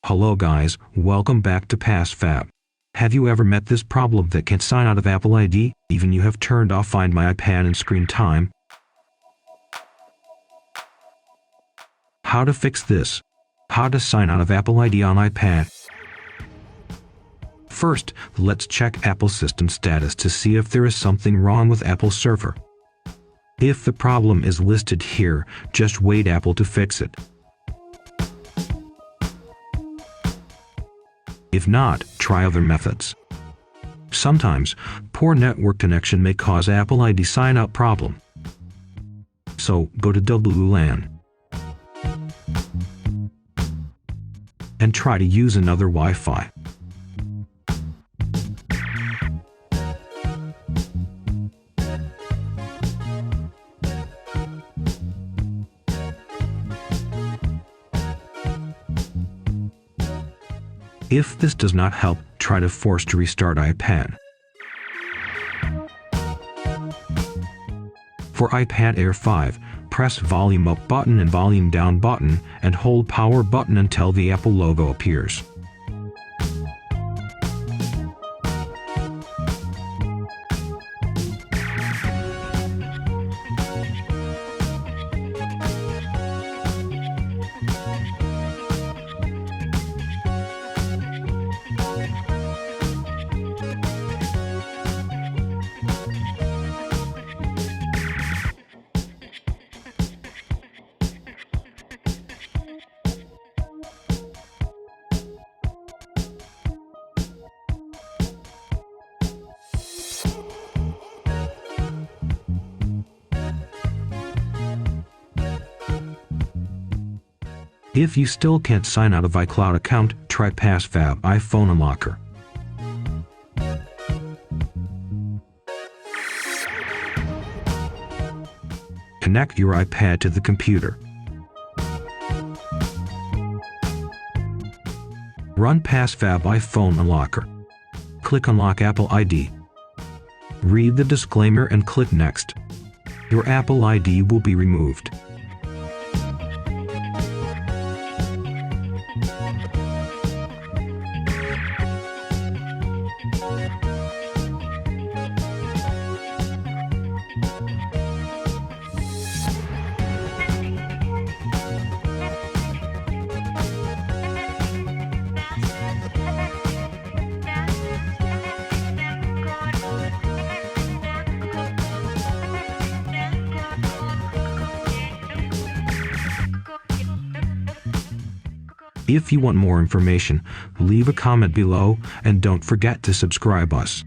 Hello guys, welcome back to PassFab. Have you ever met this problem that can't sign out of Apple ID, even you have turned off Find My iPad and Screen Time? How to fix this? How to sign out of Apple ID on iPad? First, let's check Apple system status to see if there is something wrong with Apple server. If the problem is listed here, just wait Apple to fix it. If not, try other methods. Sometimes, poor network connection may cause Apple ID sign-out problem. So, go to WLAN and try to use another Wi-Fi. If this does not help, try to force to restart iPad. For iPad Air 5, press volume up button and volume down button and hold power button until the Apple logo appears. If you still can't sign out of iCloud account, try PassFab iPhone Unlocker. Connect your iPad to the computer. Run PassFab iPhone Unlocker. Click Unlock Apple ID. Read the disclaimer and click Next. Your Apple ID will be removed. If you want more information, leave a comment below and don't forget to subscribe us.